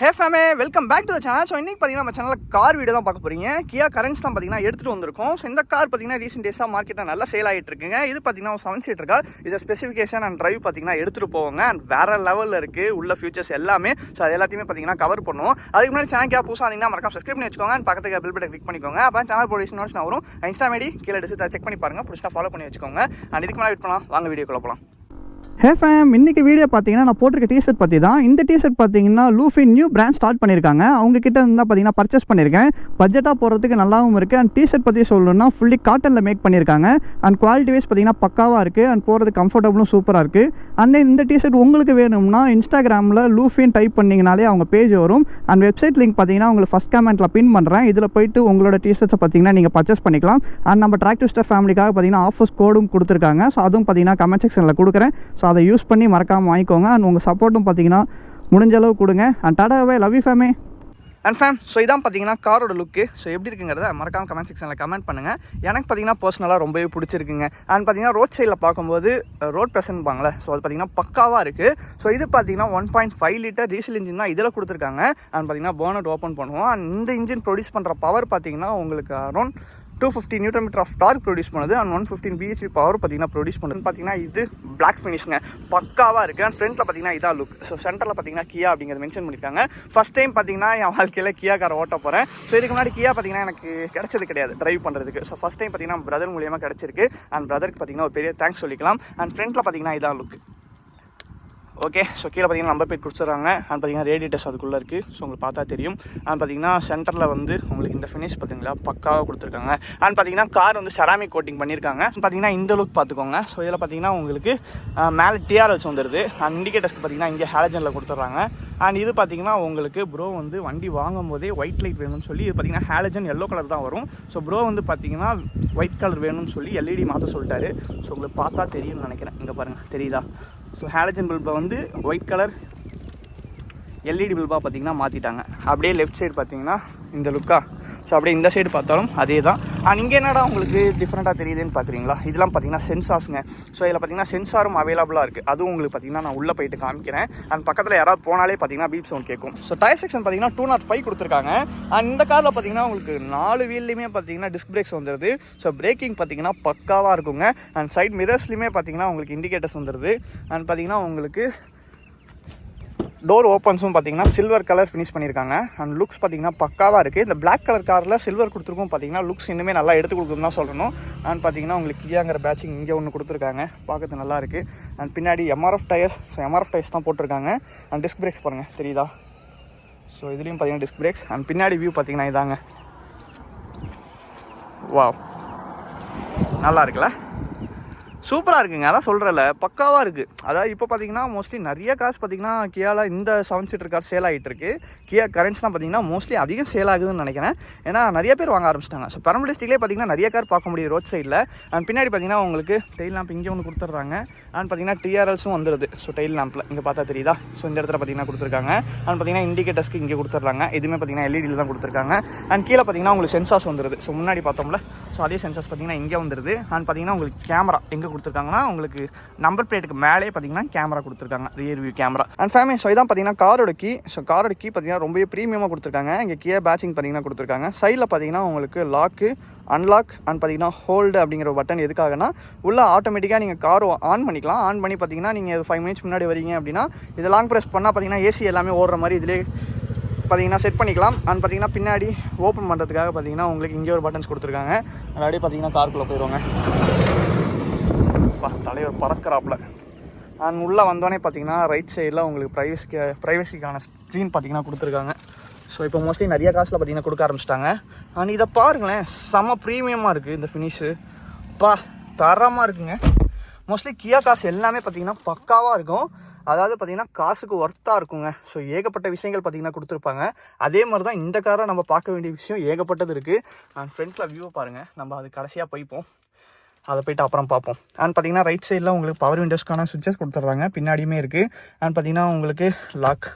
ஹே ஃபேமே, welcome back to the channel. So இன்றைக்கி பார்த்தீங்கன்னா நம்ம சேனலில் கார் வீடியோ தான் பார்க்க போகிறீங்க. கியா கரண்ட்ஸ் தான் பார்த்தீங்கன்னா எடுத்துகிட்டு வந்திருக்கோம். ஸோ இந்த கார் பார்த்தீங்கன்னா ரீசெண்ட் டேஸாக மார்க்கெட்டில் நல்லா சேல் ஆகிட்டு இருக்குங்க. இது பார்த்தீங்கன்னா 7 சீட்டர் கார். இதை ஸ்பெசிஃபிகேஷன் அண்ட் ட்ரைவ் பார்த்தீங்கன்னா எடுத்துகிட்டு போவாங்க. அண்ட் வேறு லெவலில் இருக்குது உள்ள ஃபியூச்சர்ஸ் எல்லாமே. ஸோ அது எல்லாத்தையுமே பார்த்தீங்கன்னா கவர் பண்ணுவோம். அதுக்கு முன்னாடி சேனல் கியா புதுசாக இருந்தீங்கன்னா மறக்காம சப்ஸ்கிரைப் பண்ணி வச்சுக்கோங்க. அண்ட் பக்கத்துக்கு பில் பட்டன் கிளிக் பண்ணிக்கோங்க. அப்போ சேனல் போட நோட்ஸ் வரும். இன்ஸ்டா ஐடி கீழே டிஸ்கிரிப்ஷன் செக் பண்ணி பாருங்கள். பிடிச்சா ஃபாலோ பண்ணி வச்சுக்கோங்க. அண்ட் இதுக்கு மேலே வெயிட் பண்ணலாம். வாங்க வீடியோக்குள்ள போகலாம். ஹே ஃபேம், இன்றைக்கி வீடியோ பார்த்தீங்கன்னா நான் போட்டிருக்க டிஷர்ட் பற்றி தான். இந்த டிஷர்ட் பார்த்தீங்கன்னா லூஃபி நியூ பிராண்ட் ஸ்டார்ட் பண்ணியிருக்காங்க. அவங்க கிட்ட இருந்தால் பார்த்தீங்கன்னா பர்ச்சேஸ் பண்ணியிருக்கேன். பட்ஜெட்டாக போகிறதுக்கு நல்லாவும் இருக்குது. அண்ட் டிஷர்ட் பற்றி சொல்லணும்னா ஃபுல்லி காட்டனில் மேக் பண்ணியிருக்காங்க. அண்ட் குவாலிட்டி வைஸ் பார்த்தீங்கன்னா பக்காவாக இருக்குது. அண்ட் போகிறது கம்ஃபர்டபுளும் சூப்பராக இருக்குது. அண்ட் இந்த டிஷர்ட் உங்களுக்கு வேணும்னா இன்ஸ்டாகிராமில் லூஃபின்னு டைப் பண்ணிங்கனாலே அவங்க பேஜ் வரும். அண்ட் வெப்சைட் லிங்க் பார்த்தீங்கன்னா உங்களுக்கு ஃபஸ்ட் கமெண்ட்டில் பின் பண்ணுறேன். இதில் போய்ட்டு உங்களோட டிஷர்ட்ஸை பார்த்தீங்கன்னா நீங்கள் பர்ச்சேஸ் பண்ணிக்கலாம். அண்ட் நம்ம ட்ராக் டு ஸ்டார் ஃபேமிலிக்காக பார்த்தீங்கன்னா ஆஃபர்ஸ் கோடும் கொடுத்துருக்காங்க. ஸோ அதுவும் பார்த்தீங்கன்னா கமெண்ட் செக்ஷனில் கொடுக்குறேன். ஸோ அதை யூஸ் பண்ணி மறக்காமல் வாங்கிக்கோங்க. அண்ட் உங்கள் சப்போர்ட்டும் பார்த்தீங்கன்னா முடிஞ்ச அளவு கொடுங்க. அண்ட் டாடாவே லவ் யூ ஃபேமே. அண்ட் ஃபேம், ஸோ இதான் பார்த்தீங்கன்னா காரோட லுக்கு. ஸோ எப்படி இருக்குங்கிறத மறக்காம கமெண்ட் செக்ஷனில் கமெண்ட் பண்ணுங்கள். எனக்கு பார்த்தீங்கன்னா பர்சனலாக ரொம்பவே பிடிச்சிருக்குங்க. அண்ட் பார்த்தீங்கன்னா ரோட் சைடில் பார்க்கும்போது ரோட் ப்ரெசன்ட் பாங்களே, ஸோ அது பார்த்தீங்கன்னா பக்காவாக இருக்குது. ஸோ இது பார்த்தீங்கன்னா 1.5 லிட்டர் டீசல் இன்ஜின் தான் இதில் கொடுத்துருக்காங்க. அண்ட் பார்த்தீங்கன்னா போனட் ஓப்பன் பண்ணுவோம். அண்ட் இந்த இன்ஜின் ப்ரொடியூஸ் பண்ணுற பவர் பார்த்தீங்கன்னா உங்களுக்கு around 250 newton metre of torque produce பண்ணுது. அண்ட் 115 பிஹெச்பி பவர் பார்த்தீங்கன்னா ப்ரொடியூஸ் பண்ணுது. பார்த்தீங்கன்னா இது பிளாக் ஃபினிஷ்ங்க, பக்காவாக இருக்குது. அண்ட் ஃப்ரண்ட்டில் பார்த்தீங்கன்னா இதான் லுக். ஸோ சென்டரில் பார்த்தீங்கன்னா கியா அப்படிங்கிறது மென்ஷன் பண்ணியிருக்காங்க. ஃபஸ்ட் டைம் பார்த்தீங்கன்னா என் வாழ்க்கையில் கியா காரை ஓட்ட போகிறேன். ஸோ இதுக்கு முன்னாடி கியா பார்த்தீங்கன்னா எனக்கு கிடச்சது கிடையாது ட்ரைவ் பண்ணுறதுக்கு. ஸோ ஃபஸ்ட் டைம் பார்த்தீங்கன்னா பிரதர் மூலியமாக கிடச்சிருக்கு. அண்ட் பிரதருக்கு பார்த்தீங்கன்னா ஒரு பெரிய தேங்க்ஸ் சொல்லிக்கலாம். அண்ட் ஃப்ரண்ட்டில் பார்த்தீங்கன்னா இதான் லுக். ஓகே, ஸோ கீழே பார்த்தீங்கன்னா நம்பர் பிளேட் கொடுத்துட்றாங்க. அண்ட் பார்த்தீங்கன்னா ரேடியேட்டர்ஸ் அதுக்குள்ளே இருக்குது. ஸோ உங்களுக்கு பார்த்தா தெரியும். அண்ட் பார்த்தீங்கன்னா சென்டரில் வந்து உங்களுக்கு இந்த ஃபினிஷ் பார்த்தீங்களா பக்காவாக கொடுத்துருக்காங்க. அண்ட் பார்த்தீங்கன்னா கார் வந்து செராமிக் கோட்டிங் பண்ணியிருக்காங்க. பார்த்தீங்கன்னா இந்த லுக் பார்த்துக்கோங்க. ஸோ இதில் பார்த்தீங்கன்னா உங்களுக்கு மேலே டிஆர்எல்ஸ் வந்துடுது. அண்ட் இண்டிகேட்டர்ஸ்க்கு பார்த்தீங்கன்னா இங்கே ஹாலஜனில் கொடுத்துட்றாங்க. அண்ட் இது பார்த்தீங்கன்னா உங்களுக்கு ப்ரோ வந்து வண்டி வாங்கும் போதே ஒயிட் லைட் வேணும்னு சொல்லி இது பார்த்தீங்கன்னா ஹாலஜன் எல்லோ கலர் தான் வரும். ஸோ ப்ரோ வந்து பார்த்தீங்கன்னா ஒயிட் கலர் வேணும்னு சொல்லி எல்இடி மாற்ற சொல்லிட்டாரு. ஸோ உங்களுக்கு பார்த்தா தெரியும்னு நினைக்கிறேன். இங்கே பாருங்கள், தெரியுதா? ஸோ ஹாலஜன் பல்பை வந்து ஒயிட் கலர் எல்இடி பல்பாக பார்த்தீங்கன்னா மாற்றிட்டாங்க. அப்படியே லெஃப்ட் சைடு பார்த்தீங்கன்னா இந்த லுக்கா. ஸோ அப்படியே இந்த சைடு பார்த்தாலும் அதே தான். அண்ட் இங்கே என்னடா உங்களுக்கு டிஃப்ரெண்ட்டாக தெரியுதுன்னு பார்க்குறீங்களா? இதெல்லாம் பார்த்தீங்கன்னா சென்சார்ஸுங்க. ஸோ இதில் பார்த்தீங்கன்னா சென்சாரும் அவைலபிளாக இருக்குது. அதுவும் உங்களுக்கு பார்த்தீங்கன்னா நான் உள்ளே போயிட்டு காமிக்கிறேன். அண்ட் பக்கத்தில் யாராவது போனாலே பார்த்தீங்கன்னா பீப் சவுண்ட் கேட்கும். ஸோ டயர் செக்ஷன் பார்த்தீங்கன்னா 205 கொடுத்துருக்காங்க. அண்ட் இந்த காரில் பார்த்தீங்கன்னா உங்களுக்கு 4 வீல்லையுமே பார்த்தீங்கன்னா டிஸ்க் பிரேக்ஸ் வந்துடுது. ஸோ பிரேக்கிங் பார்த்தீங்கன்னா பக்காவாக இருக்குங்க. அண்ட் சைட் மிரர்ஸ்லையுமே பார்த்தீங்கன்னா உங்களுக்கு இண்டிகேட்டர்ஸ் வந்துடுது. அண்ட் பார்த்தீங்கன்னா உங்களுக்கு டோர் ஓப்பன்ஸும் பார்த்தீங்கன்னா சில்வர் கலர் ஃபினிஷ் பண்ணியிருக்காங்க. அண்ட் லுக்ஸ் பார்த்தீங்கன்னா பக்காவாக இருக்குது. இந்த பிளாக் கலர் காரில் சில்வர் கொடுத்துருக்கும் பார்த்தீங்கன்னா லுக்ஸ் இன்னுமே நல்லா எடுத்து கொடுக்குன்னு தான் சொல்லணும். அண்ட் பார்த்தீங்கன்னா உங்களுக்கு கியாங்கிற பேட்சிங் இங்கே ஒன்று கொடுத்துருக்காங்க. பார்க்கறது நல்லா இருக்குது. அண்ட் பின்னாடி MRF tyres. So MRF tyres தான் போட்டிருக்காங்க. அண்ட் டிஸ்க் பிரேக்ஸ் பாருங்கள், தெரியுதா? ஸோ இதுலேயும் பார்த்தீங்கன்னா டிஸ்க் பிரேக்ஸ். அண்ட் பின்னாடி வியூ பார்த்தீங்கன்னா இதாங்க. வாவ், நல்லா இருக்குல்ல? சூப்பராக இருக்குங்க. அதான் சொல்கிறல பக்காவாக இருக்குது. அதாவது இப்போ பார்த்தீங்கன்னா மோஸ்ட்லி நிறைய காசு பார்த்தீங்கன்னா கியாவில் இந்த 7 சீட்டர் கார் சேல் ஆகிட்டு இருக்கு. கியா கரண்ட்ஸ் தான் பார்த்தீங்கன்னா மோஸ்ட்லி அதிகம் சேல் ஆகுதுன்னு நினைக்கிறேன். ஏன்னா நிறைய பேர் வாங்க ஆரம்பிச்சிட்டாங்க. ஸோ பெரம்பலூர் டிஸ்ட்ரிக்ட்லேயே பார்த்தீங்கன்னா நிறைய கார் பார்க்க முடியும் ரோட் சைடில். அண்ட் பின்னாடி பார்த்தீங்கன்னா உங்களுக்கு டெயில் லேம்ப் இங்கே ஒன்று கொடுத்துட்றாங்க. அண்ட் பார்த்தீங்கன்னா டிஆர்எல்ஸும் வந்துடுது. ஸோ டெயில் லேம்பில் இங்கே பார்த்தா தெரியுதா? ஸோ இந்த இடத்துல பார்த்தீங்கன்னா கொடுத்துருக்காங்க. அண்ட் பார்த்தீங்கன்னா இண்டிகேட்டர்ஸ்க்கு இங்கே கொடுத்துட்றாங்க. இதுவுமே பார்த்தீங்கன்னா எல்இடியில் தான் கொடுத்துருக்காங்க. அண்ட் கீழே பார்த்தீங்கன்னா உங்களுக்கு சென்சார்ஸ் வந்துடுது. ஸோ முன்னாடி பார்த்தோம்ல, ஸோ அதே சென்சார்ஸ் பார்த்தீங்கன்னா இங்கே வந்துடுது. அண்ட் பார்த்தீங்கன்னா உங்களுக்கு கேமரா எங்கே கொடுத்துருக்காங்கன்னா உங்களுக்கு நம்பர் பிளேட்டுக்கு மேலே பார்த்தீங்கன்னா கேமரா கொடுத்துருக்காங்க, rear view camera. And family, so இதான் பார்த்தீங்கன்னா காரோட கீ. ஸோ காரோட கீ பார்த்தீங்கன்னா ரொம்பவே ப்ரீமியமாக கொடுத்துருக்காங்க. இங்கே கியா பேட்சிங் பார்த்தீங்கன்னா கொடுத்துருக்காங்க. சைடில் பார்த்தீங்கன்னா உங்களுக்கு லாக்கு, அன்லாக் அண்ட் பார்த்தீங்கன்னா ஹோல்டு அப்படிங்கிற ஒரு பட்டன் எதுக்காகனா உள்ள ஆட்டோமேட்டிக்காக நீங்கள் கார் ஆன் பண்ணிக்கலாம். ஆன் பண்ணி பார்த்தீங்கன்னா நீங்கள் 5 மினிட்ஸ் முன்னாடி வரீங்க அப்படின்னா இதை லாங் ப்ரெஸ் பண்ணால் பார்த்தீங்கன்னா ஏசி எல்லாமே ஓடுற மாதிரி இதிலே பார்த்தீங்கன்னா செட் பண்ணிக்கலாம். அண்ட் பார்த்தீங்கன்னா பின்னாடி ஓப்பன் பண்ணுறதுக்காக பார்த்தீங்கன்னா உங்களுக்கு இங்கே ஒரு பட்டன்ஸ் கொடுத்துருக்காங்க. அப்படியே பார்த்தீங்கன்னா காருக்குள்ளே போயிடுவாங்க. தலைவர் பறக்கிறாப்புல. அண்ட் உள்ளே வந்தோடனே பார்த்தீங்கன்னா ரைட் சைடில் உங்களுக்கு ப்ரைவசிக்கான ஸ்க்ரீன் பார்த்தீங்கன்னா கொடுத்துருக்காங்க. ஸோ இப்போ மோஸ்ட்லி நிறைய காசில் பார்த்தீங்கன்னா கொடுக்க ஆரம்பிச்சிட்டாங்க. அண்ட் இதை பாருங்களேன், செம்ம ப்ரீமியமாக இருக்குது இந்த ஃபினிஷு. தரமாக இருக்குங்க. மோஸ்ட்லி கியா காசு எல்லாமே பார்த்தீங்கன்னா பக்காவாக இருக்கும். அதாவது பார்த்தீங்கன்னா காசுக்கு ஒர்த்தாக இருக்குங்க. ஸோ ஏகப்பட்ட விஷயங்கள் பார்த்தீங்கன்னா கொடுத்துருப்பாங்க. அதே மாதிரி தான் இந்த காரை நம்ம பார்க்க வேண்டிய விஷயம் ஏகப்பட்டது இருக்குது. அண்ட் ஃப்ரண்ட்டில் வியூவை பாருங்கள், நம்ம அது கடைசியாக போய்ப்போம், அதை போய்ட்டு அப்புறம் பார்ப்போம். அண்ட் பார்த்தீங்கன்னா ரைட் சைடில் உங்களுக்கு பவர் விண்டோஸ்க்கான சுவிட்சஸ் கொடுத்துட்றாங்க. பின்னாடியுமே இருக்குது. அண்ட் பார்த்தீங்கன்னா உங்களுக்கு லாக்,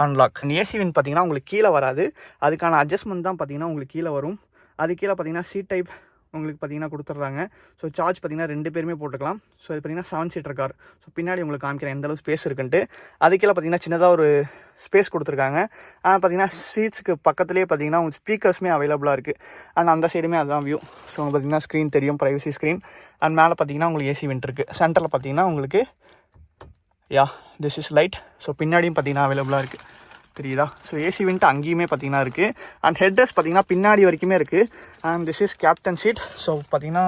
அன்லாக். ஏசி வின் பார்த்தீங்கன்னா உங்களுக்கு கீழே வராது. அதுக்கான அட்ஜஸ்ட்மெண்ட் தான் பார்த்தீங்கன்னா உங்களுக்கு கீழே வரும். அது கீழே பார்த்தீங்கன்னா சீட் டைப் உங்களுக்கு பார்த்தீங்கன்னா கொடுத்துட்றாங்க. ஸோ சார்ஜ் பார்த்தீங்கன்னா 2 பேருமே போட்டுக்கலாம். ஸோ இது பார்த்தீங்கன்னா 7 சீட்டர் கார். ஸோ பின்னாடி உங்களுக்கு காமிக்கிறேன் எந்த அளவு ஸ்பேஸ் இருக்குன்ட்டு. அதுக்கெல்லாம் பார்த்தீங்கன்னா சின்னதாக ஒரு ஸ்பேஸ் கொடுத்துருக்காங்க. பார்த்தீங்கன்னா சீட்ஸுக்கு பக்கத்துலேயே பார்த்தீங்கன்னா உங்களுக்கு ஸ்பீக்கர்ஸுமே அவைலபிளாக இருக்குது. அண்ட் அந்த சைடுமே அதுதான் வியூ. ஸோ உங்களுக்கு பார்த்தீங்கன்னா ஸ்க்ரீன் தெரியும், ப்ரைவசி ஸ்க்ரீன். அண்ட் மேலே பார்த்தீங்கன்னா உங்களுக்கு ஏசி வென்ட் இருக்குது. சென்டரில் பார்த்தீங்கன்னா உங்களுக்கு திஸ் இஸ் லைட். ஸோ பின்னாடியும் பார்த்தீங்கன்னா அவைலபிளாக இருக்குது, தெரியுதா? ஸோ ஏசி வென்ட் அங்கேயுமே பார்த்தீங்கன்னா இருக்குது. அண்ட் ஹெட்ரஸ் பார்த்தீங்கன்னா பின்னாடி வரைக்குமே இருக்குது. And this is captain seat. So பார்த்தீங்கன்னா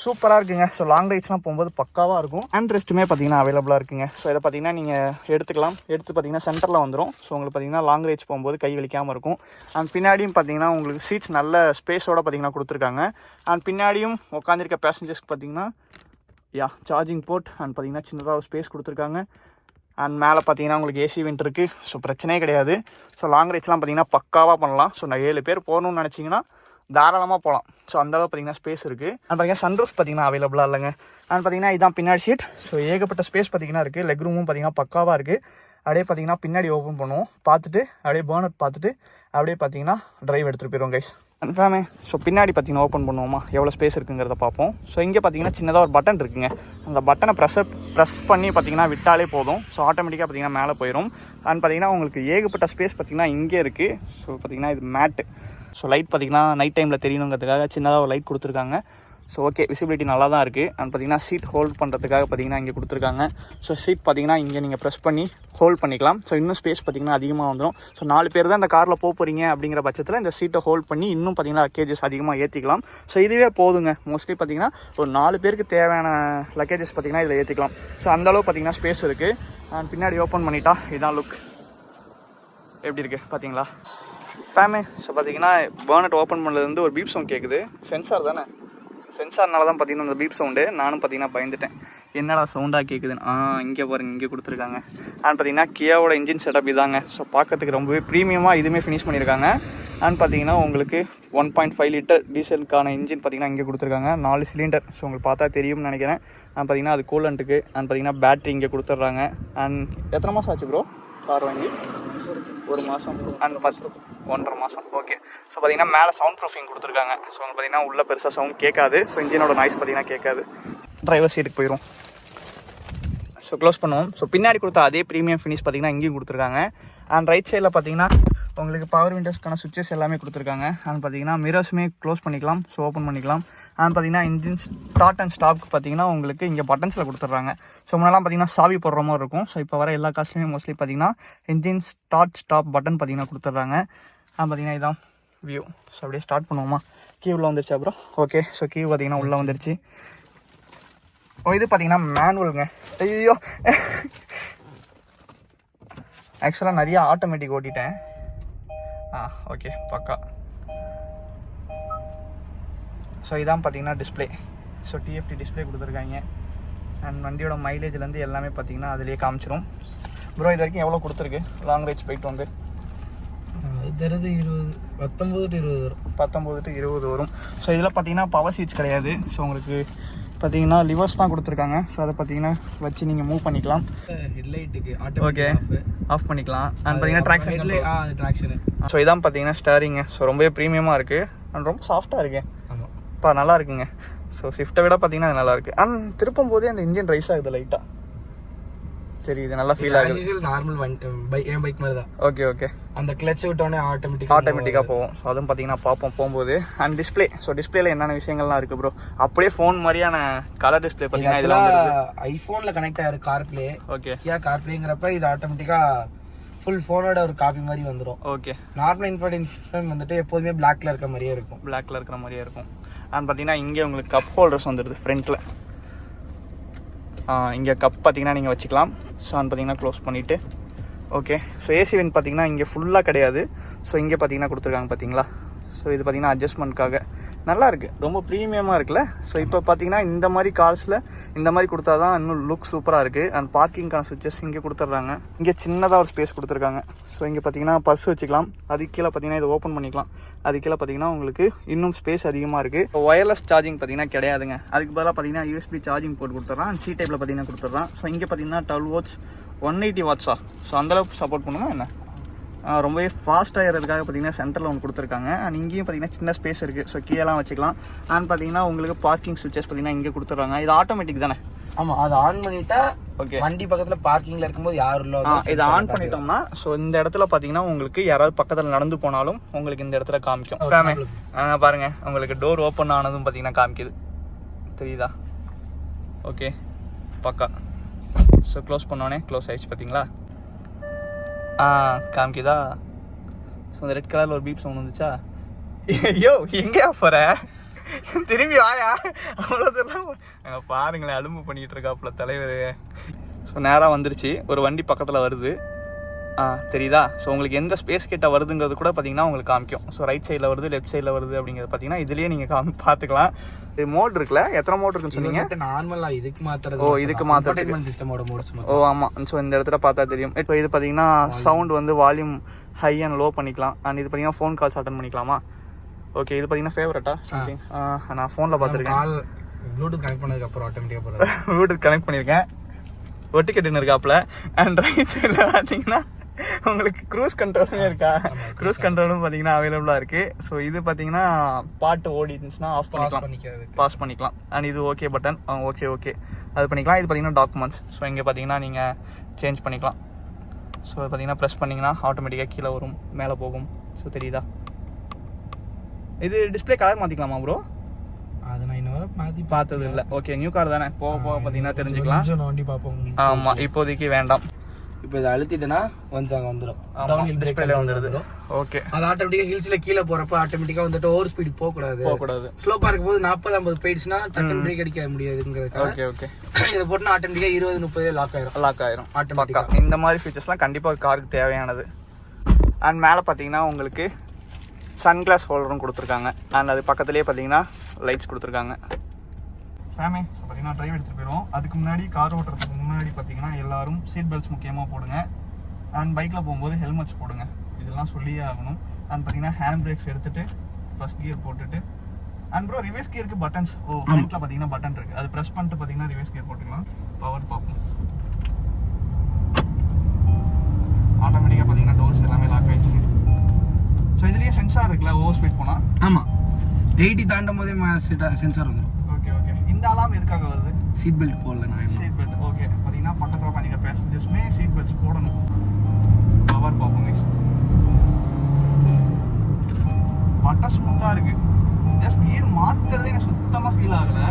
சூப்பராக இருக்குங்க. ஸோ லாங் ரைட்ஸ்லாம் போகும்போது பக்காவாக இருக்கும். ஹேண்ட் ரெஸ்ட்டுமே பார்த்தீங்கன்னா அவைலபிளாக இருக்குங்க. ஸோ இதை பார்த்தீங்கன்னா நீங்கள் எடுத்துக்கலாம். எடுத்து பார்த்தீங்கன்னா சென்டரில் வந்துடும். ஸோ உங்களுக்கு பார்த்தீங்கன்னா லாங் ரைட்ஸ் போகும்போது கை வலிக்காமல் இருக்கும். அண்ட் பின்னாடியும் பார்த்தீங்கன்னா உங்களுக்கு சீட்ஸ் நல்ல ஸ்பேஸோடு பார்த்தீங்கன்னா கொடுத்துருக்காங்க. அண்ட் பின்னாடியும் உட்காந்துருக்க பேசஞ்சர்ஸ்க்கு பார்த்தீங்கன்னா சார்ஜிங் போர்ட் அண்ட் பார்த்தீங்கன்னா சின்னதாக ஒரு ஸ்பேஸ் கொடுத்துருக்காங்க. அண்ட் மேலே பார்த்தீங்கன்னா உங்களுக்கு ஏசி வென்ட் இருக்குது. ஸோ பிரச்சனையே கிடையாது. ஸோ லாங் ரைட்ஸ்லாம் பார்த்தீங்கன்னா பக்காவாக பண்ணலாம். ஸோ நான் 7 பேர் போகணுன்னு நினச்சிங்கன்னா தாராளமாக போகலாம். ஸோ அந்தளவு பார்த்தீங்கன்னா ஸ்பேஸ் இருக்குது. அண்ட் பார்த்தீங்கன்னா சன்ரூஃப் பார்த்தீங்கன்னா அவைலபிளாக இல்லைங்க. அண்ட் பார்த்தீங்கன்னா இதான் பின்னாடி சீட். ஸோ ஏகப்பட்ட ஸ்பேஸ் பார்த்தீங்கன்னா இருக்குது. லெக் ரூமும் பார்த்தீங்கன்னா பக்காவாக இருக்குது. அப்படியே பார்த்தீங்கன்னா பின்னாடி ஓப்பன் பண்ணுவோம், பார்த்துட்டு அப்படியே பர்னர் பார்த்துட்டு அப்படியே பார்த்தீங்கன்னா ட்ரைவ் எடுத்துகிட்டு போயிடுவோம் கைஸ். கன்ஃபார்மே. ஸோ பின்னாடி பார்த்தீங்கன்னா ஓப்பன் பண்ணுவோமா, எவ்வளோ ஸ்பேஸ் இருக்குங்கிறத பார்ப்போம். ஸோ இங்கே பார்த்தீங்கன்னா சின்னதாக ஒரு பட்டன் இருக்குங்க. அந்த பட்டனை ப்ரெஸ் பண்ணி பார்த்தீங்கன்னா விட்டாலே போதும். ஸோ ஆட்டோமேட்டிக்காக பார்த்தீங்கன்னா மேலே போயிடும். அண்ட் பார்த்தீங்கன்னா உங்களுக்கு ஏகப்பட்ட ஸ்பேஸ் பார்த்தீங்கன்னா இங்கே இருக்குது. ஸோ பார்த்தீங்கன்னா இது மேட்டு. ஸோ லைட் பார்த்தீங்கன்னா நைட் டைமில் தெரியணுங்கிறதுக்காக சின்னதாக ஒரு லைட் கொடுத்துருக்காங்க. ஸோ ஓகே, விசிபிலிட்டி நல்லா தான் இருக்குது. அண்ட் பார்த்தீங்கன்னா சீட் ஹோல்ட் பண்ணுறதுக்காக பார்த்தீங்கன்னா இங்கே கொடுத்துருக்காங்க. ஸோ சீட் பார்த்தீங்கன்னா இங்கே நீங்கள் ப்ரெஸ் பண்ணி ஹோல்ட் பண்ணிக்கலாம். ஸோ இன்னும் ஸ்பேஸ் பார்த்தீங்கன்னா அதிகமாக வந்துடும். ஸோ 4 பேர் தான் இந்த காரில் போகிறீங்க அப்படிங்கிற பட்சத்தில் இந்த சீட்டை ஹோல்ட் பண்ணி இன்னும் பார்த்தீங்கன்னா லக்கேஜஸ் அதிகமாக ஏற்றிக்கலாம். ஸோ இதுவே போதுங்க. மோஸ்ட்லி பார்த்தீங்கன்னா ஒரு 4 பேருக்கு தேவையான லக்கேஜஸ் பார்த்தீங்கன்னா இதில் ஏற்றிக்கலாம். ஸோ அந்தளவு பார்த்தீங்கன்னா ஸ்பேஸ் இருக்குது. அண்ட் பின்னாடி ஓப்பன் பண்ணிட்டா இதான் லுக். எப்படி இருக்குது பார்த்தீங்களா ஃபேமே? ஸோ பார்த்தீங்கன்னா பர்னட் ஓப்பன் பண்ணதுலேருந்து ஒரு பீப் சவுண்ட் கேட்குது. சென்சார் தானே, சென்சார்னால தான் பார்த்தீங்கன்னா அந்த பீப் சவுண்டு. நானும் பார்த்தீங்கன்னா பயந்துட்டேன், என்னடா சவுண்டாக கேட்குதுன்னு. இங்கே பாருங்க, இங்கே கொடுத்துருக்காங்க. அண்ட் பார்த்தீங்கன்னா கியாவோட இன்ஜின் செட்டப் இதாங்க. ஸோ பார்க்கறதுக்கு ரொம்பவே ப்ரீமியமாக இதுவுமே ஃபினிஷ் பண்ணியிருக்காங்க. அண்ட் பார்த்தீங்கன்னா உங்களுக்கு 1.5 லிட்டர் டீசலுக்கான இன்ஜின் பார்த்தீங்கன்னா இங்கே கொடுத்துருக்காங்க. 4 சிலிண்டர். ஸோ உங்களுக்கு பார்த்தா தெரியும்னு நினைக்கிறேன். அண்ட் பார்த்தீங்கன்னா அது கூலண்ட்டுக்கு. அண்ட் பார்த்தீங்கன்னா பேட்ரி இங்கே கொடுத்துட்றாங்க. அண்ட் எத்தனை மாதம் ஆச்சு ப்ரோ கார் வாங்கி? 1 மாதம். அண்ட் 1.5 மாதம். ஓகே. ஸோ பார்த்தீங்கன்னா மேலே சவுண்ட் ப்ரூஃபிங் கொடுத்துருக்காங்க. ஸோ பார்த்தீங்கன்னா உள்ளே பெருசாக சவுண்ட் கேட்காது. ஸோ இன்ஜினோட நாய்ஸ் பார்த்தீங்கன்னா கேட்காது. டிரைவர் சீட்டுக்கு போயிடும். ஸோ க்ளோஸ் பண்ணுவோம். ஸோ பின்னாடி கொடுத்த அதே ப்ரீமியம் ஃபினிஷ் பார்த்தீங்கன்னா இங்கேயும் கொடுத்துருக்காங்க. அண்ட் ரைட் சைடில் பார்த்தீங்கன்னா உங்களுக்கு பவர் விண்டோஸ்க்கான சுவிட்சஸ் எல்லாமே கொடுத்துருக்காங்க. அண்ட் பார்த்தீங்கன்னா மிரர்ஸுமே க்ளோஸ் பண்ணிக்கலாம். ஸோ ஓப்பன் பண்ணிக்கலாம். அண்ட் பார்த்தீங்கன்னா இன்ஜின் ஸ்டார்ட் அண்ட் ஸ்டாப்க்கு பார்த்தீங்கன்னா உங்களுக்கு இங்கே பட்டன்ஸில் கொடுத்துட்றாங்க. ஸோ முன்னெல்லாம் பார்த்தீங்கன்னா சாவி போடுற மாதிரி இருக்கும். ஸோ இப்போ வர எல்லா காஸ்ட்லையுமே மோஸ்ட்லி பார்த்தீங்கன்னா இன்ஜின் ஸ்டார்ட் ஸ்டாப் பட்டன் பார்த்தீங்கன்னா கொடுத்துட்றாங்க. பார்த்தீங்கன்னா இதான் வியூ. ஸோ அப்படியே ஸ்டார்ட் பண்ணுவோமா? கீ உள்ளே வந்துருச்சு அப்புறம். ஓகே. ஸோ கீ பார்த்தீங்கன்னா உள்ளே வந்துருச்சு. இது பார்த்தீங்கன்னா மேனுவலுங்க. ஐயோ, ஆக்சுவலாக நிறையா ஆட்டோமேட்டிக் ஓட்டிட்டேன். ஓகே பக்கா. ஸோ இதான் பார்த்தீங்கன்னா டிஸ்பிளே. ஸோ டிஎஃப்டி டிஸ்பிளே கொடுத்துருக்காங்க. அண்ட் வண்டியோட மைலேஜ்லேருந்து எல்லாமே பார்த்தீங்கன்னா அதிலே காமிச்சிடும். ப்ரோ இது வரைக்கும் எவ்வளோ கொடுத்துருக்கு லாங் ரைட்ஸ் போயிட்டு வந்து? தருது 19 to 20 வரும். 19 to 20 வரும். ஸோ இதில் பார்த்தீங்கன்னா பவர் சீட்ஸ் கிடையாது. ஸோ உங்களுக்கு பார்த்தீங்கன்னா லிவர்ஸ் தான் கொடுத்துருக்காங்க. ஸோ அதை பார்த்தீங்கன்னா வச்சு நீங்கள் மூவ் பண்ணிக்கலாம். ஹெட்லைட்டுக்கு ஓகே ஆஃப் பண்ணிக்கலாம். அண்ட் பார்த்தீங்கன்னா ட்ராக்ஷனு. ஸோ இதான் பார்த்தீங்கன்னா ஸ்டேரிங்கு. ஸோ ரொம்பவே ப்ரீமியமாக இருக்குது. அண்ட் ரொம்ப சாஃப்டாக இருக்கு. ஆமாம் நல்லா இருக்குங்க. ஸோ ஸ்விஃப்ட்டை விட பார்த்தீங்கன்னா அது நல்லாயிருக்கு. அண்ட் திருப்பும் போதே அந்த இன்ஜின் ரைஸ் ஆகுது லைட்டாக, தெரியுது, நல்லா ஃபீல் ஆகுது. நார்மல் என் பைக் மாதிரி தான். Okay okay. அந்த கிளச் விட்டோடனே ஆட்டோமேட்டிக்காக போகும். ஸோ அதுவும் பார்த்தீங்கன்னா பார்ப்போம் போகும்போது. And display. ஸோ டிஸ்பிளேல என்னென்ன விஷயங்கள்லாம் இருக்குது ப்ரோ? அப்படியே ஃபோன் மாதிரியான கலர் டிஸ்பிளே பார்த்தீங்கன்னா இதெல்லாம் ஐஃபோனில் கனெக்ட் ஆகிருக்கு கார்ப்ளே. ஓகே. கார்ப்ளேங்கிறப்ப இது ஆட்டோமேட்டிக்காக ஃபுல் ஃபோனோட ஒரு காப்பி மாதிரி வந்துடும். ஓகே. நார்மல் இன்ஃபர்டேஷன் வந்துட்டு எப்போதுமே பிளாக்ல இருக்க மாதிரியே இருக்கும். பிளாக்ல இருக்கிற மாதிரியே இருக்கும். அண்ட் பார்த்தீங்கன்னா இங்கே உங்களுக்கு கப் ஹோல்டர்ஸ் வந்துடுது ஃப்ரண்ட்டில். இங்கே கப் பார்த்தீங்கன்னா நீங்கள் வச்சுக்கலாம். ஸோ அண்ட் பார்த்தீங்கன்னா க்ளோஸ் பண்ணிவிட்டு ஓகே. ஸோ ஏசி வென்ட் பார்த்தீங்கன்னா இங்கே ஃபுல்லாக கிடையாது. ஸோ இங்கே பார்த்தீங்கன்னா கொடுத்துருக்காங்க பார்த்தீங்களா. ஸோ இது பார்த்தீங்கன்னா அட்ஜஸ்ட்மெண்ட்காக நல்லா இருக்குது, ரொம்ப ப்ரீமியமாக இருக்குல்ல. ஸோ இப்போ பார்த்தீங்கன்னா இந்த மாதிரி கார்ஸில் இந்த மாதிரி கொடுத்தா தான் இன்னும் லுக் சூப்பராக இருக்குது. அண்ட் பார்க்கிங்கான சுவிட்சஸ் இங்கே கொடுத்துட்றாங்க. இங்கே சின்னதாக ஒரு ஸ்பேஸ் கொடுத்துருக்காங்க. ஸோ இங்கே பார்த்தீங்கன்னா பர்ஸ் வச்சுக்கலாம். அதுக்கு கீழே பார்த்தீங்கன்னா இதை ஓப்பன் பண்ணிக்கலாம். அதுக்கு கீழே பார்த்தீங்கன்னா உங்களுக்கு இன்னும் ஸ்பேஸ் அதிகமாக இருக்குது. ஒயர்லெஸ் சார்ஜிங் பார்த்தீங்கன்னா கிடையாதுங்க. அதுக்கு பதிலாக பார்த்தீங்கன்னா யூஎஸ்பி சார்ஜிங் போர்ட் கொடுத்துட்றான். அண்ட் சி டைப்பில் பார்த்தீங்கன்னா கொடுத்துட்றான். ஸோ இங்கே பார்த்தீங்கன்னா 12 watts 180 watts. ஸோ அந்தளவுக்கு சப்போர்ட் பண்ணுமா என்ன? ரொம்பவே ஃபாஸ்ட்டாக ஏறதுக்காக பார்த்தீங்கன்னா சென்டரில் ஒன்று கொடுத்துருக்காங்க. அண்ட் இங்கேயும் பார்த்தீங்கன்னா சின்ன ஸ்பேஸ் இருக்குது. ஸோ கீழெல்லாம் வச்சுக்கலாம். அண்ட் பார்த்தீங்கன்னா உங்களுக்கு பார்க்கிங் சுவிச்சஸ் பார்த்தீங்கன்னா இங்கே கொடுத்துட்றாங்க. இது ஆட்டோமேட்டிக் தானே? ஆமாம், அதை ஆன் பண்ணிட்டா ஓகே. வண்டி பக்கத்தில் பார்க்கிங்கில் இருக்கும்போது யாரும் இல்லை. இதை ஆன் பண்ணிட்டோம்னா ஸோ இந்த இடத்துல பார்த்தீங்கன்னா உங்களுக்கு யாராவது பக்கத்தில் நடந்து போனாலும் உங்களுக்கு இந்த இடத்துல காமிக்கும். ஃபேமே பாருங்க, உங்களுக்கு டோர் ஓப்பன் ஆனதும் பார்த்தீங்கன்னா காமிக்குது, தெரியுதா? ஓகே, பக்கா. ஸோ க்ளோஸ் பண்ணோன்னே க்ளோஸ் ஆயிடுச்சு பார்த்தீங்களா? காமிக்குதா? ஸோ அந்த ரெட் கலரில் ஒரு பீப் சவுண்ட் வந்துச்சா? ஐயோ எங்கேயா போகிற, திரும்பி வாயா, அவ்வளோதெல்லாம் பாருங்களேன், அலும்பு பண்ணிகிட்டு இருக்காப்புல தலைவர். ஸோ நேராக வந்துருச்சு, ஒரு வண்டி பக்கத்தில் வருது, தெரியுதா? ஸோ உங்களுக்கு எந்த ஸ்பேஸ் கிட்ட வருதுங்கிறது கூட பார்த்தீங்கன்னா உங்களுக்கு காமிக்கும். ஸோ ரைட் சைடில் வருது, லெஃப்ட் சைடில் வருது அப்படிங்கிறது பார்த்தீங்கன்னா இதுலேயே நீங்கள் பார்த்துக்கலாம். இது மோட் இருக்குல்ல, எத்தனை மோட் இருக்குன்னு சொன்னீங்க? நார்மலாக இதுக்கு மாத்திரம். ஓ, இதுக்கு மாத்திரம் சிஸ்டமோட மோட்ஸ். ஓ ஆமாம். ஸோ இந்த இடத்துல பார்த்தா தெரியும். இப்போ இது பார்த்தீங்கன்னா சவுண்ட் வந்து வால்யூம் ஹை அண்ட் லோ பண்ணிக்கலாம். அண்ட் இது பார்த்தீங்கன்னா ஃபோன் கால்ஸ் அட்டன் பண்ணிக்கலாமா? ஓகே, இது பார்த்தீங்கன்னா ஃபேவரட்டா சம்திங். நான் ஃபோனில் பார்த்துருக்கேன். ப்ளூடூத் கனெக்ட் பண்ணதுக்கப்புறம் ஆட்டோமேட்டிக்காக போகிறது. ப்ளூடூத் கனெக்ட் பண்ணியிருக்கேன், ஒட்டி கட்டின்னு இருக்காப்புல. அண்ட் ரைட் சைடில் பார்த்தீங்கன்னா உங்களுக்கு க்ரூஸ் கண்ட்ரோலுமே இருக்கா? க்ரூஸ் கண்ட்ரோலும் பார்த்தீங்கன்னா அவைலபிளாக இருக்குது. ஸோ இது பார்த்தீங்கன்னா பாட்டு ஓடி இருந்துச்சுன்னா ஆஃப் பண்ணிக்கலாம், பாஸ் பண்ணிக்கலாம். அண்ட் இது ஓகே பட்டன், ஓகே அது பண்ணிக்கலாம். இது பார்த்தீங்கன்னா டாக்குமெண்ட்ஸ். ஸோ இங்கே பார்த்தீங்கன்னா நீங்கள் சேஞ்ச் பண்ணிக்கலாம். ஸோ பார்த்தீங்கன்னா ப்ரெஸ் பண்ணிங்கன்னா ஆட்டோமேட்டிக்காக கீழே வரும், மேலே போகும். ஸோ தெரியுதா? இது டிஸ்பிளே கலர் மாற்றிக்கலாமா ப்ரோ? அதை நான் இன்னொரு பார்த்தது இல்லை. ஓகே, நியூ கார் தானே, போக பார்த்தீங்கன்னா தெரிஞ்சுக்கலாம். வண்டி பார்ப்போம். ஆமாம், இப்போதைக்கு வேண்டாம். இப்போ இதை அழுத்திட்டேன்னா கொஞ்சம் அங்கே வந்துடும், டவுன் ஹில் டிஸ்பிளே வந்துடுது. ஓகே, அது ஆட்டோமேட்டிக்காக ஹில்ஸில் கீழே போகிறப்ப ஆட்டோமேட்டிக்காக வந்துட்டு ஓவர் ஸ்பீட் போகக்கூடாது. ஸ்லோப்பாக இருக்கும்போது 40-50 போயிடுச்சுன்னா டக்குனு பிரேக் அடிக்க முடியாதுங்கிறதுக்காக ஓகே இதை போட்டுனா ஆட்டோமேட்டிக்காக 20-30 லாக் ஆயிரும் ஆட்டோமேட்டிக்காக. இந்த மாதிரி ஃபீச்சர்ஸ்லாம் கண்டிப்பாக ஒரு காருக்கு தேவையானது. அண்ட் மேலே பார்த்தீங்கன்னா உங்களுக்கு சன்கிளாஸ் ஹோல்டரும் கொடுத்துருக்காங்க. அண்ட் அது பக்கத்துலேயே பார்த்தீங்கன்னா லைட்ஸ் கொடுத்துருக்காங்க. ஃபேமே பார்த்தீங்கன்னா ட்ரைவ் எடுத்துகிட்டு போயிடும். அதுக்கு முன்னாடி கார் ஓட்டுறதுக்கு முன்னாடி பார்த்தீங்கன்னா எல்லாரும் சீட் பெல்ட்ஸ் முக்கியமாக போடுங்க. அண்ட் பைக்கில் போகும்போது ஹெல்மெட்ஸ் போடுங்க, இதெல்லாம் சொல்லியே ஆகணும். அண்ட் பார்த்தீங்கன்னா ஹேண்ட் பிரேக்ஸ் எடுத்துகிட்டு ஃபர்ஸ்ட் கியர் போட்டுட்டு. அண்ட் ப்ரோ ரிவர்ஸ் கியருக்கு பட்டன்ஸ், ஃப்ரண்ட்டில் பார்த்தீங்கன்னா பட்டன் இருக்குது, அது ப்ரெஸ் பண்ணிட்டு பார்த்தீங்கன்னா ரிவர்ஸ் கியர் போட்டுக்கலாம். பவர் பார்ப்போம். ஆட்டோமேட்டிக்காக பார்த்தீங்கன்னா டோர்ஸ் எல்லாமே லாக் ஆகிடுச்சு. ஸோ இதுலேயே சென்சார் இருக்குல்ல, ஓவர் ஸ்பீட் போனால். ஆமாம், 80 தாண்டும் போதே சென்சார் வந்துடும். ஓகே. இந்த அலாம் எதுக்காக வருது? சீட் பெல்ட் போடல நான். Seat belt okay. பார்த்தீங்கன்னா பக்கத்தில் உட்காந்துக்க பேசஞ்சர்ஸுமே சீட் பெல்ட்ஸ் போடணும். பவர் பார்ப்போம் கைஸ். பட்டா ஸ்மூத்தாக இருக்குது. ஜஸ்ட் கியர் மாற்றுறதே எனக்கு சுத்தமாக ஃபீல் ஆகலை.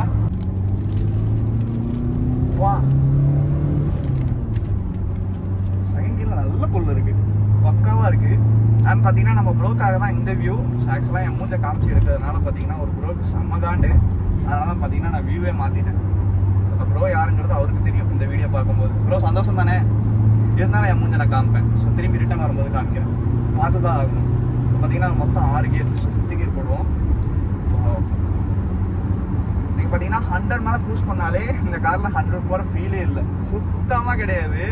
வா, செகண்ட் கியரில் நல்ல பொருள் இருக்குது, பக்காவாக இருக்குது. அண்ட் பார்த்தீங்கன்னா நம்ம ப்ரோக்காக தான் இந்த வியூ. ஆக்சுவலாக என் மூஞ்சை காமிச்சு எடுக்கிறதுனால பார்த்தீங்கன்னா ஒரு ப்ரோக்கு செம்மகாண்டு. அதனால தான் பார்த்தீங்கன்னா நான் வியூவே மாற்றிட்டேன். அந்த ப்ரோ யாருங்கிறது அவருக்கு தெரியும் இந்த வீடியோ பார்க்கும்போது. ப்ரோ சந்தோஷம் தானே, இருந்தாலும் என் மூஞ்சை நான் காமிப்பேன். ஸோ திரும்பி ரிட்டர்ன் வரும்போது காமிக்கிறேன், பார்த்து தான் ஆகணும். ஸோ பார்த்தீங்கன்னா மொத்தம் 6 கியர், 5th கியர் போடுவோம். நீங்கள் பார்த்தீங்கன்னா 100 மேலே க்ரூஸ் பண்ணாலே இந்த காரில் 100 போகிற ஃபீலே இல்லை, சுத்தமாக கிடையாது.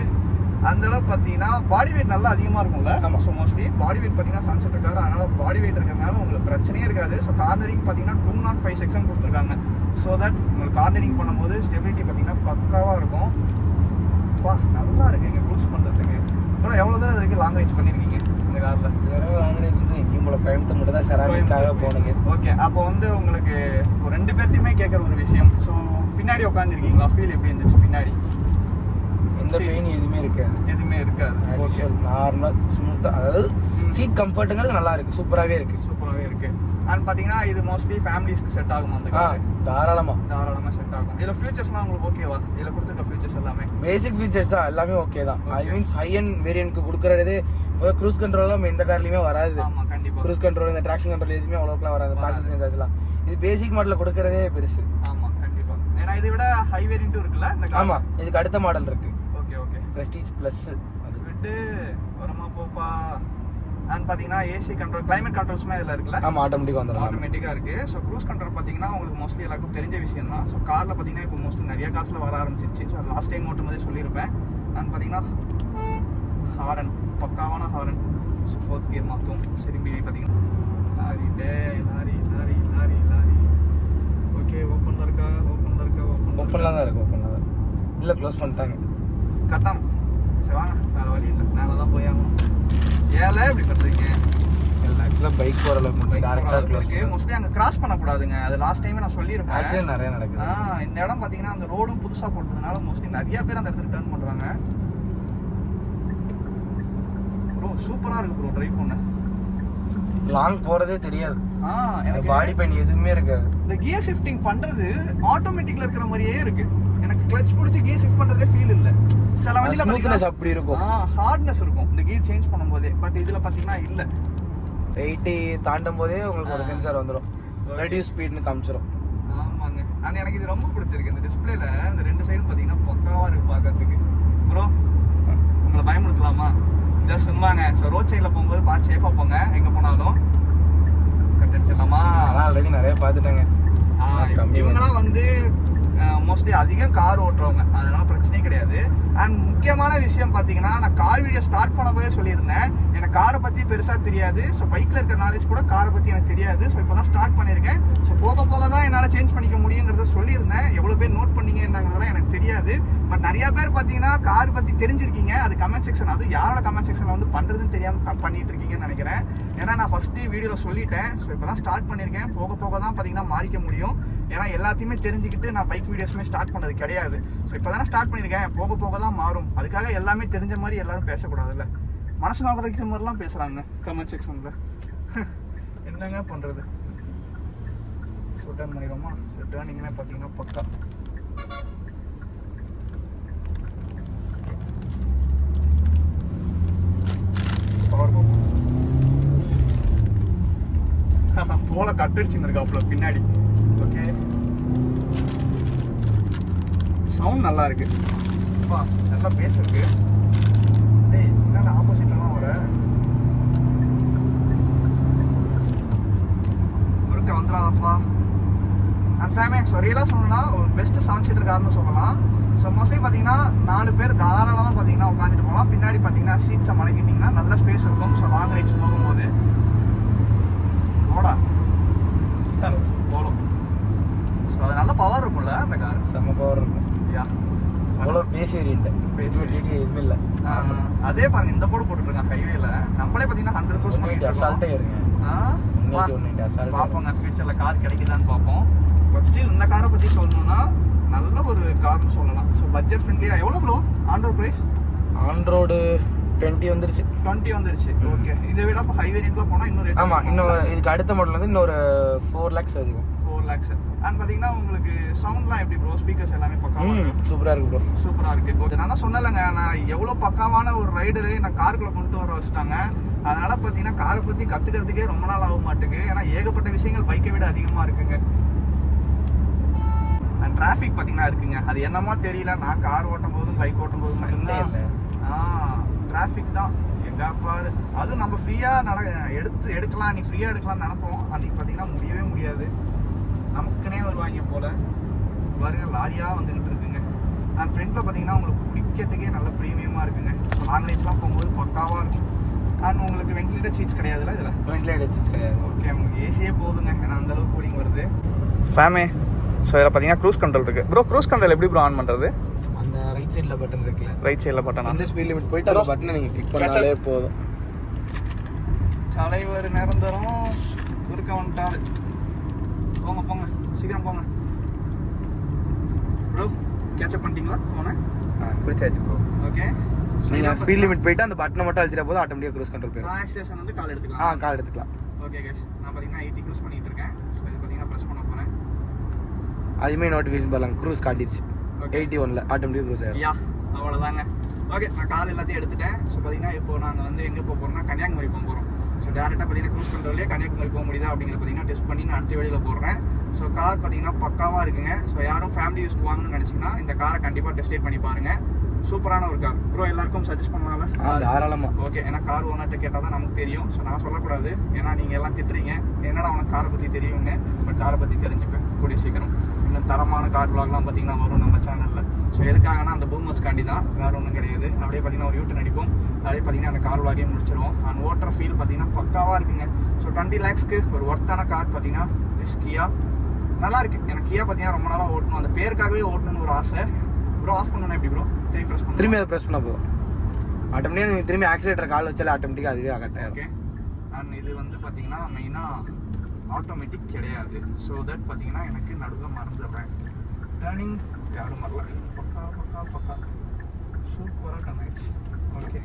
அந்தளவு பார்த்தீங்கன்னா பாடி வெயிட் நல்லா அதிகமாக இருக்கும்ல. ஸோ மோஸ்ட்லி பாடி வெயிட் பார்த்தீங்கன்னா சன்செட் இருக்காது, அதனால் பாடி வெயிட் இருக்கிறதுனால உங்களுக்கு பிரச்சனையே இருக்காது. ஸோ கார்னரிங் பார்த்தீங்கன்னா 205 செக்ஷன் கொடுத்துருக்காங்க. ஸோ தட் உங்களுக்கு கார்னரிங் பண்ணும்போது ஸ்டெபிலிட்டி பார்த்தீங்கன்னா பக்காவாக இருக்கும். வா, நல்லா இருக்குது இங்கே க்ரூஸ் பண்ணுறதுக்கு. அப்புறம் எவ்வளோ தூரம் இதுக்கு லாங் ரேஞ்ச் பண்ணியிருக்கீங்க இந்த காரில்? லாங் ரேஞ்ச் வந்து எங்கேயும் போல கோயம்புத்தூர் மட்டும் தான் செராமிக்காக போனீங்க. ஓகே, அப்போ வந்து உங்களுக்கு 2 பேர்ட்டையுமே கேட்குற ஒரு விஷயம், ஸோ பின்னாடி உட்காந்துருக்கீங்களா, ஃபீல் எப்படி இருந்துச்சு பின்னாடி? எந்த பெயின் எதுவுமே இருக்காது. ஓகே, நார்மலாக ஸ்மூத்தாக, அதாவது சீட் கம்ஃபர்ட்டுங்கிறது நல்லா இருக்குது, சூப்பராகவே இருக்குது. அண்ட் பார்த்தீங்கன்னா இது மோஸ்ட்லி ஃபேமிலிஸ்க்கு செட் ஆகும். அந்த தாராளமாக செட் ஆகும். இதில் ஃபியூச்சர்ஸ்லாம் உங்களுக்கு ஓகேவா? இதில் கொடுத்துருக்க ஃபியூச்சர்ஸ் எல்லாமே பேசிக் ஃபீச்சர்ஸ் தான், எல்லாமே ஓகே தான். ஐ மீன்ஸ் ஹை அண்ட் வேரியன்ட்க்கு கொடுக்குறது க்ரூஸ் கண்ட்ரோல்லாம் எந்த கார்லையுமே வராது. ஆமாம், கண்டிப்பாக. க்ரூஸ் கண்ட்ரோல், இந்த ட்ராக்ஷன் கண்ட்ரோல் எதுவுமே அவ்வளோக்கெல்லாம் வராது. பார்க்கிங் சென்சார்ஸ்லாம் இது பேசிக் மாடலில் கொடுக்குறதே பெருசு. ஆமாம், கண்டிப்பாக. ஏன்னா இதை விட ஹை வேரியன்ட்டும் இருக்குல்ல இந்த கார்? ஆமாம், இதுக்கு அடுத்த மாடல் இருக்குது. Okay, prestige plus. அது விட்டு வரமா போப்பா. அண்ட் பார்த்தீங்கன்னா ஏசி கண்ட்ரோல், கிளைமேட் கண்ட்ரோல்ஸுமே இதில் இருக்குல்ல? ஆமாம், ஆட்டோமேட்டிக்காக இருக்குது. ஸோ க்ரூஸ் கண்ட்ரோல் பார்த்தீங்கன்னா உங்களுக்கு மோஸ்ட்லி எல்லாருக்கும் தெரிஞ்ச விஷயம் தான். ஸோ காரில் பார்த்தீங்கன்னா இப்போ மோஸ்ட்லி நிறைய காசில் வர ஆரம்பிச்சிருச்சு. ஸோ லாஸ்ட் டைம் ஓட்டும் போதே சொல்லியிருப்பேன். அண்ட் பார்த்தீங்கன்னா ஹாரன், பக்காவான ஹாரன். ஸோ 4th கியர் மாற்றும். திரும்பி பார்த்தீங்கன்னா லாரி. ஓகே, ஓப்பனில் இருக்கா? ஓப்பனில் தான் இருக்குது. இல்லை, க்ளோஸ் பண்ணிட்டாங்க. கத்தாம். ஸோ சரி வாங்க, வேற வழி இல்லை, மேலே தான் போய் ஆகணும். ஏழை இப்படி பண்ணுறீங்க? ஆக்சுவலாக பைக் போகிற அளவுக்கு டேரெக்டாக இருக்கு. மோஸ்ட்லி அங்கே கிராஸ் பண்ணக்கூடாதுங்க. அது லாஸ்ட் டைமே நான் சொல்லியிருப்பேன். ஆக்சிடென்ட் நிறைய நடக்குது. இந்த இடம் பார்த்தீங்கன்னா அந்த ரோடும் புதுசாக போட்டதுனால மோஸ்ட்லி நிறைய பேர் அந்த இடத்துல டர்ன் பண்ணுறாங்க. ப்ரோ சூப்பராக இருக்கு ப்ரோ, ட்ரைவ் பண்ண. லாங் போகிறதே தெரியாது. எனக்கு பாடி பெயின் எதுவுமே இருக்காது. இந்த கியர் ஷிஃப்டிங் பண்றது ஆட்டோமேட்டிக்ல இருக்கிற மாதிரியே இருக்கு. எனக்கு கிளட்ச் பிடிச்சி கியர் ஷிஃப்ட் பண்றதே ஃபீல் இல்ல. சில வண்டியில ஸ்மூத்னஸ் அப்படி இருக்கும், ஹார்ட்னஸ் இருக்கும் இந்த கியர் சேஞ்ச் பண்ணும்போதே. பட் இதுல பாத்தீங்கன்னா இல்ல. 80 தாண்டும் போதே உங்களுக்கு ஒரு சென்சார் வந்துடும், ரெடியூஸ் ஸ்பீட்னு காமிச்சிடும். ஆமாங்க, ஆனா எனக்கு இது ரொம்ப பிடிச்சிருக்கு. இந்த டிஸ்பிளேல இந்த ரெண்டு சைடும் பாத்தீங்கன்னா பக்காவா இருக்கு பார்க்கிறதுக்கு. ப்ரோ உங்களை பயமுறுத்தலாமா? ஜஸ்ட் சும்மாங்க. ஸோ ரோட் சைடில் போகும்போது பார்த்து சேஃபாக போங்க, எங்கே போனாலும். கட் அடிச்சிடலாமா? ஆல்ரெடி நிறைய பார்த்துட்டேங்க. இவங்களாம் வந்து மோஸ்ட்லி அதிகம் கார் ஓட்டுறவங்க, அதனால பிரச்சனையே கிடையாது. அண்ட் முக்கியமான விஷயம் பார்த்தீங்கன்னா, நான் கார் வீடியோ ஸ்டார்ட் பண்ணும்போதே சொல்லியிருந்தேன், எனக்கு காரை பற்றி பெருசாக தெரியாது. ஸோ பைக்கில் இருக்கிற நாலேஜ் கூட காரை பற்றி எனக்கு தெரியாது. ஸோ இப்போ தான் ஸ்டார்ட் பண்ணியிருக்கேன். ஸோ போக போக தான் என்னால் சேஞ்ச் பண்ணிக்க முடியுங்கிறத சொல்லியிருந்தேன். எவ்வளோ பேர் நோட் பண்ணீங்க என்னங்கிறதெல்லாம் எனக்கு தெரியாது. பட் நிறையா பேர் பார்த்தீங்கன்னா கார் பற்றி தெரிஞ்சிருக்கீங்க. அது கமெண்ட் செக்ஷன், அதுவும் யாரோட கமெண்ட் செக்ஷனில் வந்து பண்ணுறதுன்னு தெரியாமல் பண்ணிட்டு இருக்கீங்கன்னு நினைக்கிறேன். ஏன்னா நான் ஃபஸ்ட்டு வீடியோவில் சொல்லிட்டேன். ஸோ இப்போ தான் ஸ்டார்ட் பண்ணியிருக்கேன். போக போக தான் பார்த்தீங்கன்னா மாறிக்க முடியும். ஏன்னா எல்லாத்தையுமே தெரிஞ்சுக்கிட்டு நான் பைக் வீடியோஸுமே ஸ்டார்ட் பண்ணது கிடையாது. ஸோ இப்போ தானே ஸ்டார்ட் பண்ணியிருக்கேன், போக போக தான் மாறும். அதுக்காக எல்லாமே தெரிஞ்ச மாதிரி எல்லாரும் பேசக்கூடாதுல்ல. மனசு நோக்கிற மாதிரிலாம் பேசுகிறாங்க கமெண்ட் செக்ஷனில். என்னங்க பண்ணுறது? ஸோ டர்ன் பண்ணிடுவோமா? ஸோ டர்னிங்னே பார்த்தீங்கன்னா பக்கா. பவர் போல கட்டடிச்சுன்னு இருக்காப்புல பின்னாடி. ஓகே, சவுண்ட் நல்லா இருக்கு. நல்லா பேஸ் இருக்கு. டேய் என்ன ஆப்போசிட்லாம் வர குறுக்க வந்துடாதப்பா. அண்ட் ஃபேமே ரியலாக சொல்லணும்னா ஒரு பெஸ்ட் 7 சீட்டர் கார்னு சொல்லலாம். ஸோ மோஸ்ட்லி பார்த்தீங்கன்னா 4 பேர் தாராளமாக பார்த்தீங்கன்னா உட்காந்துட்டு போகலாம். பின்னாடி பார்த்தீங்கன்னா சீட்ஸை மடக்கிட்டிங்கன்னா நல்ல ஸ்பேஸ் இருக்கும். ஸோ லாங் ரைட்ஸ் போகும்போது போடா போகலாம். ஸோ அது நல்ல பவர் இருக்கும்ல அந்த கார். செம்ம பவர் இருக்கும். யா அவ்வளோ பேசி எதுவுமே இல்லை. அதே பாருங்க, இந்த போர்டு போட்டுருக்காங்க ஹைவேல. நம்மளே பார்த்தீங்கன்னா 100 க்ரோஸ் பண்ணிட்டு அசால்ட்டே இருங்க. பார்ப்போங்க ஃபியூச்சரில் கார் கிடைக்குதான்னு பார்ப்போம். பட் ஸ்டில் இந்த காரை பற்றி சொல்லணும்னா நல்ல ஒரு கார்னு சொல்லலாம். ஸோ பட்ஜெட் ஃப்ரெண்ட்லியாக. எவ்வளோ bro on price? On road 20 வந்துருச்சு. 20 வந்துருச்சு. ஓகே, இதை விட இப்போ ஹைவே ரேட்டில் போனால் இன்னொரு ஆமாம், இன்னொரு இதுக்கு அடுத்த மாடல் வந்து இன்னொரு 4 lakhs அதிகம். 4 lakhs. அண்ட் பார்த்தீங்கன்னா உங்களுக்கு சவுண்ட்லாம் எப்படி ப்ரோ? ஸ்பீக்கர்ஸ் எல்லாமே பக்காவாக சூப்பராக இருக்கு ப்ரோ. சூப்பராக இருக்குது. நான் தான் சொன்னலைங்க, நான் எவ்வளோ பக்காவான ஒரு ரைடரு நான் காருக்குள்ளே கொண்டு வர வச்சுட்டாங்க. அதனால் பார்த்தீங்கன்னா காரை பற்றி கற்றுக்கிறதுக்கே ரொம்ப நாள் ஆக மாட்டேங்குது. ஏன்னா ஏகப்பட்ட விஷயங்கள் பைக்கை விட அதிகமாக இருக்குங்க. அண்ட் டிராஃபிக் பார்த்தீங்கன்னா இருக்குங்க. அது என்னமோ தெரியல, நான் கார் ஓட்டும் போதும் பைக் ஓட்டும் போதும் மட்டும்தான் இல்லை. டிராஃபிக் தான் எங்கா பாரு. அதுவும் நம்ம ஃப்ரீயாக எடுக்கலாம், நீ ஃப்ரீயாக எடுக்கலாம்னு நினைப்போம். அன்றைக்கி பார்த்தீங்கன்னா முடியவே முடியாது. நமக்குன்னே வருவாங்க போல். பாருங்க லாரியாக வந்துக்கிட்டு இருக்குங்க. அண்ட் ஃப்ரண்ட்டில் பார்த்தீங்கன்னா உங்களுக்கு பிடிக்கிறதுக்கே நல்ல ப்ரீமியமாக இருக்குங்க. லாங் ரைட்ஸ்லாம் போகும்போது பக்காவாக இருக்கும். அண்ட் உங்களுக்கு வென்டிலேட்டர் சீட்ஸ் கிடையாதுல்ல இதில்? வென்டிலேட்டர் சீட்ஸ் கிடையாது. ஓகே, உங்களுக்கு ஏசியே போதுங்க. ஏன்னா அந்தளவுக்கு கூலிங் வருது. ஃபேமே ஸோ இதில் பார்த்தீங்கன்னா க்ரூஸ் கண்ட்ரோல் இருக்குது. ப்ரோ க்ரூஸ் கண்ட்ரோல் எப்படி ப்ரோ ஆன் பண்ணுறது? அந்த ரைட் சைடில் பட்டன் இருக்குல்ல, ரைட் சைடில் பட்டன். அந்த ஸ்பீட் லிமிட் போயிட்டு அந்த பட்டனை நீங்கள் கிளிக் பண்ணாலே போதும். தலைவர் நிரந்தரம் குறுக்க வந்துட்டாரு. போங்க போங்க சீக்கிரம் போங்க ப்ரோ. கேட்சப் பண்ணிட்டீங்களா ஃபோனை? பிடிச்சாச்சு ப்ரோ. ஓகே, நீங்கள் ஸ்பீட் லிமிட் போயிட்டு அந்த பட்டனை மட்டும் அழுத்திட்டா போதும், ஆட்டோமேட்டிக்காக க்ரூஸ் கண்ட்ரோல் போயிடும். ஆக்சிலேஷன் வந்து கால் எடுத்துக்கலாம். கால் எடுத்துக்கலாம். ஓகே கேஸ், நான் பார்த்தீங்கன்னா 80 க்ரூஸ் பண்ணிட்டு இருக்கேன். ஸோ இது பார்த்தீங்கன்னா ப்ரெஸ் பண்ண போகிறேன். அதுவுமே நோட்டிஃபிகேஷன் பண்ணலாம், க்ரூஸ் காட்டிடுச்சு. 81ல் ஆட்டோமேட்டிக் க்ரூஸ் ஆயிடும். யா அவ்வளோதாங்க. ஓகே, நான் கால் எல்லாத்தையும் எடுத்துட்டேன். ஸோ பார்த்தீங்கன்னா இப்போ நாங்கள் வந்து எங்கே போக போகிறோம்னா கன்னியாகுமரி போக போகிறோம். ஸோ டேரெக்டாக பார்த்தீங்கன்னா க்ரூஸ் கண்ட்ரோல்லே கன்னியாகுமரி போக முடியுதா அப்படிங்கிறத பார்த்தீங்கன்னா டெஸ்ட் பண்ணி நான் அடுத்த வெளியில் போடுறேன். ஸோ கார் பார்த்தீங்கன்னா பக்காவாக இருக்குங்க. ஸோ யாரும் ஃபேமிலி யூஸ் வாங்கணும்னு நினச்சிங்கன்னா இந்த காரை கண்டிப்பாக டெஸ்ட் ரைட் பண்ணி பாருங்கள். சூப்பரான ஒரு கார் ப்ரோ. எல்லாருக்கும் சஜஸ்ட் பண்ணலாம்ல? தாராளமாக. ஓகே, ஏன்னா கார் ஓனர்கிட்ட கேட்டால் தான் நமக்கு தெரியும். ஸோ நான் சொல்லக்கூடாது, ஏன்னா நீங்கள் எல்லாம் திட்டுறீங்க என்னடா உனக்கு காரை பற்றி தெரியும்னு. பட் காரை பற்றி தெரிஞ்சுப்பேன் கூடிய சீக்கிரம். இன்னும் தரமான கார் விளாக்லாம் பார்த்தீங்கன்னா வரும் நம்ம சேனலில். ஸோ எதுக்காகனா அந்த பூமர்ஸ்காண்டி தான், வேறு ஒன்றும் கிடையாது. அப்படியே பார்த்தீங்கன்னா ஒரு யூட்டன் அடிப்போம், அப்படியே பார்த்தீங்கன்னா அந்த கார் விளாகையும் முடிச்சிருவோம். அண்ட் ஓட்டுற ஃபீல் பார்த்தீங்கன்னா பக்காவாக இருக்குங்க. ஸோ 20 lakhsக்கு ஒரு ஒர்த்தான கார் பார்த்தீங்கன்னா திஸ் கியா நல்லா இருக்குது. எனக்கு கியா பார்த்தீங்கன்னா ரொம்ப நாளாக ஓட்டணும், அந்த பேருக்காகவே ஓட்டணும்னு ஒரு ஆசை. ப்ரோ ஆஃப் பண்ணணும் எப்படி ப்ரோ? திரும்பி ப்ரெஸ் பண்ண திரும்பி அதை ப்ரெஸ் பண்ண போதும். ஆட்டோமேட்டிக்காக நீங்கள் திரும்பி ஆக்சிலேட்டர் கால் வச்சாலே ஆட்டோமேட்டிக்காக அதுவே கரெக்டாக ஓகே. அண்ட் இது வந்து பார்த்தீங்கன்னா மெயினாக ஆட்டோமேட்டிக் கிடையாது. ஸோ தட் பார்த்தீங்கன்னா எனக்கு நடுவில் மறந்துடுறேன். டேர்னிங் யாரும் வரல. பக்கா பக்கா பக்கா சூப்பராக டன் ஆயிடுச்சு. ஓகே,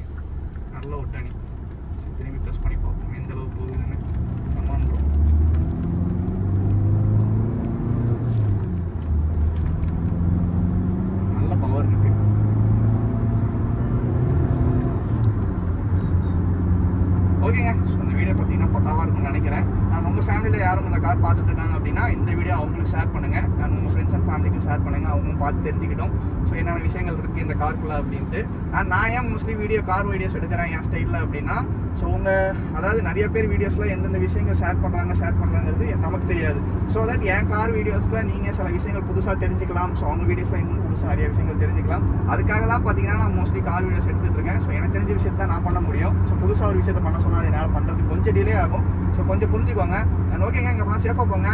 நல்ல ஒரு டர்னிங். சரி, திரும்பி ப்ரெஸ் பண்ணி பார்ப்போம் எந்த அளவுக்கு போகுதுன்னு. பண்ணுறோம். நல்ல பவர் இருக்கு. ஓகேங்க. ஸோ இந்த வீடியோ பார்த்தீங்கன்னா பக்காவாக இருக்கும்னு நினைக்கிறேன். நான் உங்கள் ஃபேமிலியில் யாரும் இந்த கார் பார்த்துட்டு இருக்காங்க அப்படின்னா இந்த வீடியோ அவங்களுக்கு ஷேர் பண்ணுங்கள். அண்ட் உங்கள் ஃப்ரெண்ட்ஸ் அண்ட் ஃபேமிலிக்கும் ஷேர் பண்ணுங்கள். அவங்களும் பார்த்து தெரிஞ்சுக்கிட்டோம் ஸோ என்னென்ன விஷயங்கள் இருக்குது இந்த காருக்குள்ள அப்படின்ட்டு. அண்ட் நான் ஏன் மோஸ்ட்லி கார் வீடியோஸ் எடுக்கிறேன் என் ஸ்டைலில் அப்படின்னா, ஸோ அதாவது நிறைய பேர் வீடியோஸில் எந்தெந்த விஷயங்கள் ஷேர் பண்ணுறாங்கிறது நமக்கு தெரியாது. ஸோ தட் என் கார் வீடியோஸில் நீங்கள் சில விஷயங்கள் புதுசாக தெரிஞ்சுக்கலாம். ஸோ அவங்க வீடியோஸில் இன்னும் புதுசாக நிறைய விஷயங்கள் தெரிஞ்சுக்கலாம். அதுக்காக தான் பார்த்தீங்கன்னா நான் மோஸ்ட்லி கார் வீடியோஸ் எடுத்துகிட்டு இருக்கேன். ஸோ எனக்கு தெரிஞ்ச விஷயத்தை தான் நான் பண்ண முடியும். ஸோ புதுசாக ஒரு விஷயத்தை பண்ண சொன்னால் என்னால் பண்ணுறது கொஞ்சம் டிலே ஆகும். ஸோ கொஞ்சம் புரிஞ்சுக்கோங்க. அண்ட் ஓகேங்க, இங்கே போனால் சேஃபாக போங்க.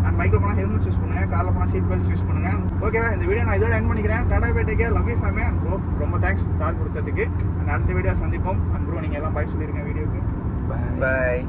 அண்ட் பைக்கில் போனால் ஹெல்மெட் யூஸ் பண்ணுங்கள், காரில் போனால் சீட் பெல்ட்ஸ் யூஸ் பண்ணுங்கள். ஓகேவா? இந்த வீடியோ நான் இதோட எண்ட் பண்ணிக்கிறேன். Tata bye take care. Love you family. And bro ரொம்ப தேங்க்ஸ் கார் கொடுத்ததுக்கு. அண்ட் அடுத்த வீடியோ சந்திப்போம். அண்ட் ப்ரோ நீங்கள் எல்லாம் பாய் சொல்லிடுங்க வீடியோக்கு. பாய்.